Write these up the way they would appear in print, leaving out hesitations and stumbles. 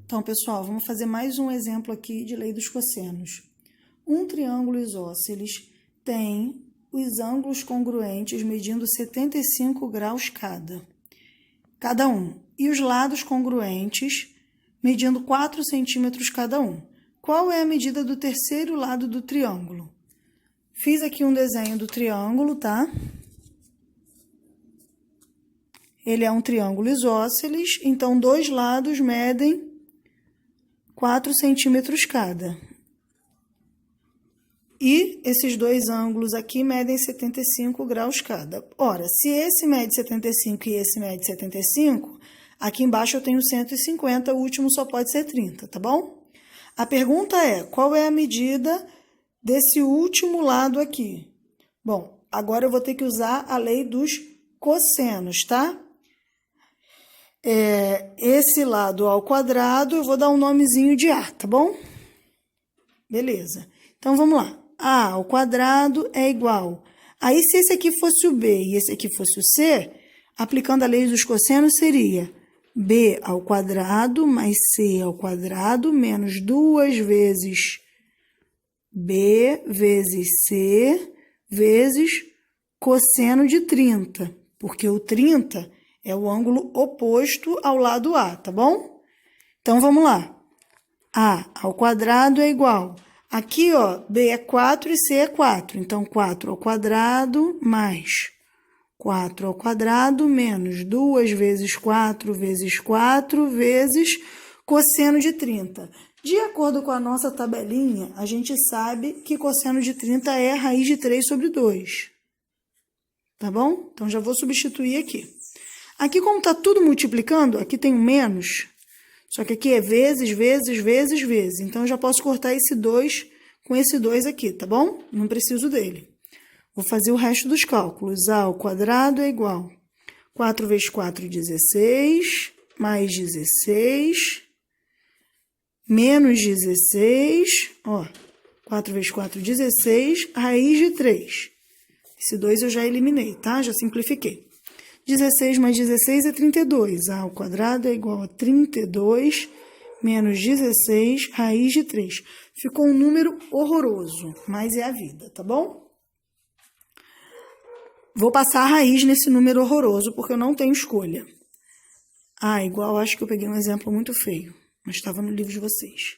Então, pessoal, vamos fazer mais um exemplo aqui de lei dos cossenos. Um triângulo isósceles tem os ângulos congruentes medindo 75 graus cada um, e os lados congruentes medindo 4 centímetros cada um. Qual é a medida do terceiro lado do triângulo? Fiz aqui um desenho do triângulo, tá? Ele é um triângulo isósceles, então dois lados medem 4 centímetros cada. E esses dois ângulos aqui medem 75 graus cada. Ora, se esse mede 75 e esse mede 75, aqui embaixo eu tenho 150, o último só pode ser 30, tá bom? A pergunta é, qual é a medida desse último lado aqui? Bom, agora eu vou ter que usar a lei dos cossenos, tá? Esse lado ao quadrado, eu vou dar um nomezinho de A, tá bom? Beleza. Então, vamos lá. A ao quadrado é igual. Aí, se esse aqui fosse o B e esse aqui fosse o C, aplicando a lei dos cossenos, seria B ao quadrado mais C ao quadrado menos 2 vezes B vezes C vezes cosseno de 30, porque o 30 é o ângulo oposto ao lado A, tá bom? Então, vamos lá. A ao quadrado é igual. Aqui, ó, B é 4 e C é 4. Então, 4 ao quadrado mais 4 ao quadrado menos 2 vezes 4 vezes 4 vezes cosseno de 30. De acordo com a nossa tabelinha, a gente sabe que cosseno de 30 é a raiz de 3 sobre 2. Tá bom? Então, já vou substituir aqui. Aqui, como está tudo multiplicando, aqui tem um menos. Só que aqui é vezes, vezes, vezes, vezes. Então, eu já posso cortar esse 2 com esse 2 aqui, tá bom? Não preciso dele. Vou fazer o resto dos cálculos. A ao quadrado é igual. 4 vezes 4, 16. Mais 16. Menos 16. Ó, 4 vezes 4, 16. Raiz de 3. Esse 2 eu já eliminei, tá? Já simplifiquei. 16 mais 16 é 32. A ao quadrado é igual a 32 menos 16, raiz de 3. Ficou um número horroroso, mas é a vida, tá bom? Vou passar a raiz nesse número horroroso, porque eu não tenho escolha. Igual, acho que eu peguei um exemplo muito feio, mas estava no livro de vocês.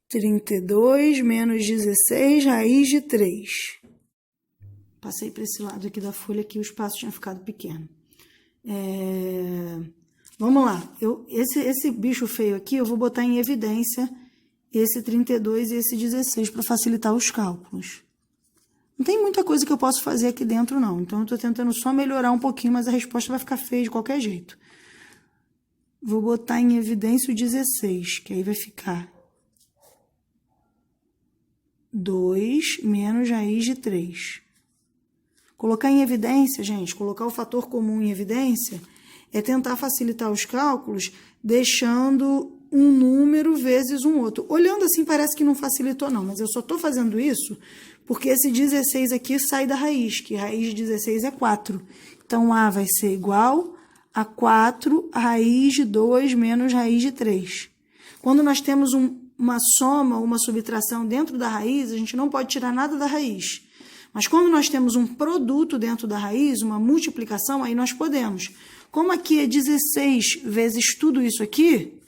32 menos 16, raiz de 3. Passei para esse lado aqui da folha que o espaço tinha ficado pequeno. Vamos lá. Esse bicho feio aqui, eu vou botar em evidência esse 32 e esse 16 para facilitar os cálculos. Não tem muita coisa que eu posso fazer aqui dentro, não. Então, eu estou tentando só melhorar um pouquinho, mas a resposta vai ficar feia de qualquer jeito. Vou botar em evidência o 16, que aí vai ficar 2 menos raiz de 3. Colocar em evidência, gente, colocar o fator comum em evidência é tentar facilitar os cálculos deixando um número vezes um outro. Olhando assim parece que não facilitou não, mas eu só estou fazendo isso porque esse 16 aqui sai da raiz, que raiz de 16 é 4. Então, A vai ser igual a 4 raiz de 2 menos raiz de 3. Quando nós temos uma soma, uma subtração dentro da raiz, a gente não pode tirar nada da raiz. Mas quando nós temos um produto dentro da raiz, uma multiplicação, aí nós podemos. Como aqui é 16 vezes tudo isso aqui,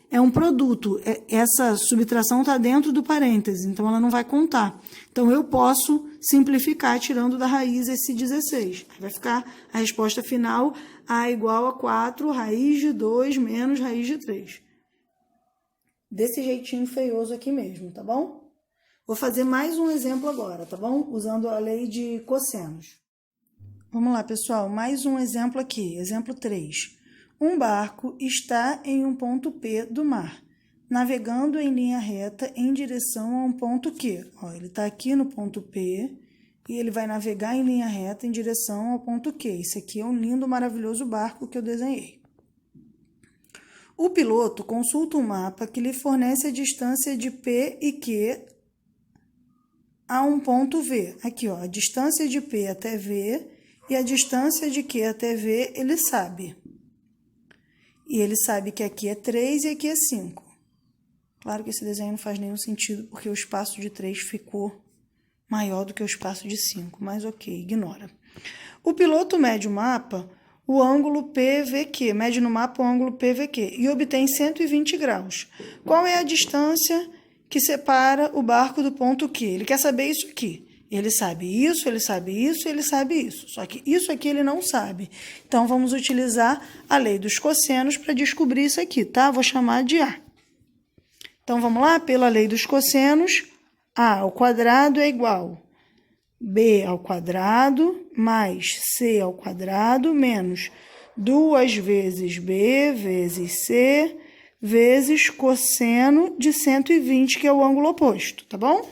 é um produto. Essa subtração está dentro do parêntese, então ela não vai contar. Então, eu posso simplificar tirando da raiz esse 16. Aí vai ficar a resposta final, A igual a 4 raiz de 2 menos raiz de 3. Desse jeitinho feioso aqui mesmo, tá bom? Vou fazer mais um exemplo agora, tá bom? Usando a lei de cossenos. Vamos lá, pessoal, mais um exemplo aqui, exemplo 3. Um barco está em um ponto P do mar, navegando em linha reta em direção a um ponto Q. Ó, ele está aqui no ponto P e ele vai navegar em linha reta em direção ao ponto Q. Esse aqui é um lindo, maravilhoso barco que eu desenhei. O piloto consulta um mapa que lhe fornece a distância de P e Q a um ponto V. Aqui, ó, a distância de P até V e a distância de Q até V, ele sabe. E ele sabe que aqui é 3 e aqui é 5. Claro que esse desenho não faz nenhum sentido, porque o espaço de 3 ficou maior do que o espaço de 5, mas ok, ignora. O piloto mede o mapa, o ângulo PVQ, mede no mapa o ângulo PVQ, e obtém 120 graus. Qual é a distância que separa o barco do ponto Q? Ele quer saber isso aqui. Ele sabe isso, ele sabe isso, ele sabe isso. Só que isso aqui ele não sabe. Então, vamos utilizar a lei dos cossenos para descobrir isso aqui, tá? Vou chamar de A. Então, vamos lá? Pela lei dos cossenos, A ao quadrado é igual a B ao quadrado mais C ao quadrado menos 2 vezes B vezes C vezes cosseno de 120, que é o ângulo oposto, tá bom?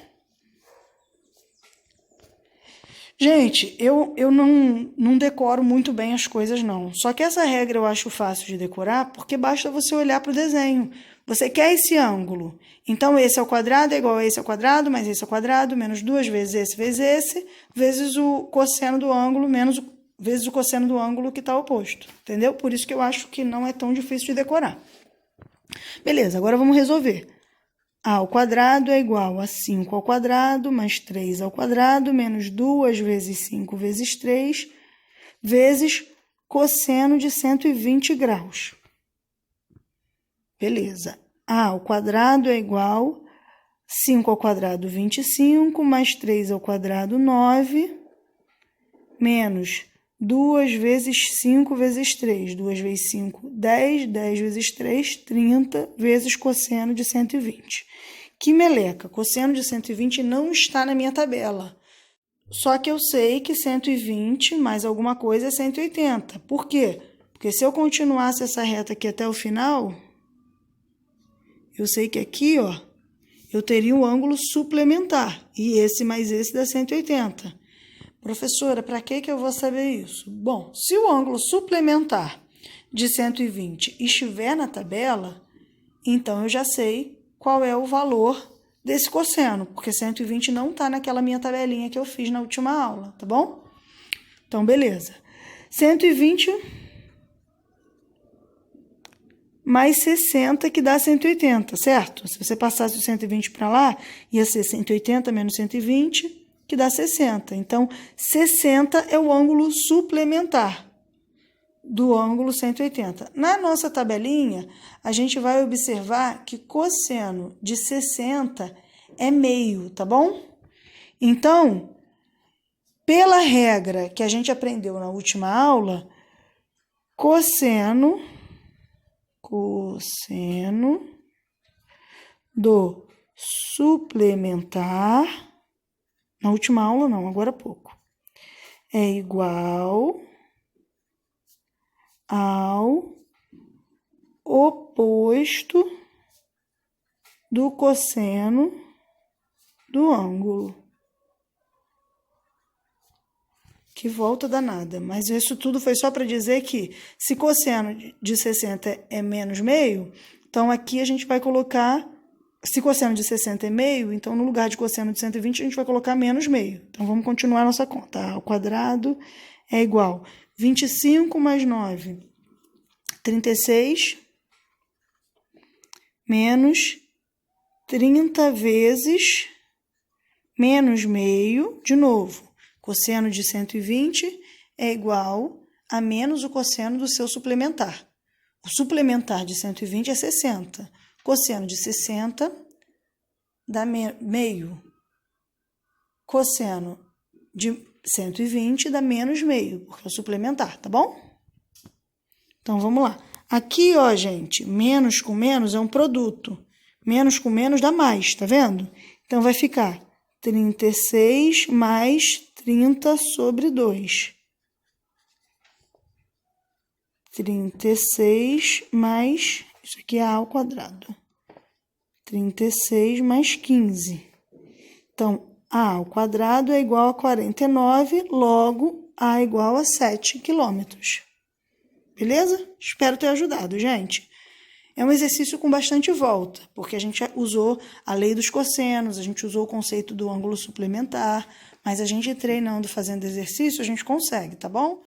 Gente, eu não decoro muito bem as coisas, não. Só que essa regra eu acho fácil de decorar, porque basta você olhar para o desenho. Você quer esse ângulo. Então, esse ao quadrado é igual a esse ao quadrado, mais esse ao quadrado, menos 2 vezes esse, vezes o cosseno do ângulo, vezes o cosseno do ângulo que está oposto. Entendeu? Por isso que eu acho que não é tão difícil de decorar. Beleza, agora vamos resolver. A ao quadrado é igual a 5 ao quadrado, mais 3 ao quadrado, menos 2 vezes 5 vezes 3, vezes cosseno de 120 graus. Beleza. A ao quadrado é igual a 5 ao quadrado, 25, mais 3 ao quadrado, 9, menos 2 vezes 5 vezes 3. 2 vezes 5, 10. 10 vezes 3, 30, vezes cosseno de 120. Que meleca! Cosseno de 120 não está na minha tabela. Só que eu sei que 120 mais alguma coisa é 180. Por quê? Porque se eu continuasse essa reta aqui até o final, eu sei que aqui, ó, eu teria um ângulo suplementar. E esse mais esse dá 180. Professora, para que eu vou saber isso? Bom, se o ângulo suplementar de 120 estiver na tabela, então eu já sei qual é o valor desse cosseno, porque 120 não está naquela minha tabelinha que eu fiz na última aula, tá bom? Então, beleza. 120 mais 60, que dá 180, certo? Se você passasse o 120 para lá, ia ser 180 menos 120, que dá 60. Então, 60 é o ângulo suplementar do ângulo 180. Na nossa tabelinha, a gente vai observar que cosseno de 60 é meio, tá bom? Então, pela regra que a gente aprendeu na última aula, cosseno do suplementar, na última aula não, agora há pouco, é igual ao oposto do cosseno do ângulo. Que volta danada, mas isso tudo foi só para dizer que se cosseno de 60 é menos meio, então aqui a gente vai colocar, se cosseno de 60 é meio, então no lugar de cosseno de 120 a gente vai colocar menos meio. Então vamos continuar a nossa conta. A ao quadrado é igual a 25 mais 9, 36, menos 30 vezes menos meio, de novo. Cosseno de 120 é igual a menos o cosseno do seu suplementar. O suplementar de 120 é 60. Cosseno de 60 dá meio. Cosseno de 120 dá menos meio, porque é o suplementar, tá bom? Então, vamos lá. Aqui, ó, gente, menos com menos é um produto. Menos com menos dá mais, tá vendo? Então, vai ficar 36 mais 30 sobre 2. 36 mais, isso aqui é A ao quadrado. 36 mais 15. Então, A ao quadrado é igual a 49, logo A é igual a 7 quilômetros. Beleza? Espero ter ajudado, gente. É um exercício com bastante volta, porque a gente usou a lei dos cossenos, a gente usou o conceito do ângulo suplementar, mas a gente treinando, fazendo exercício, a gente consegue, tá bom?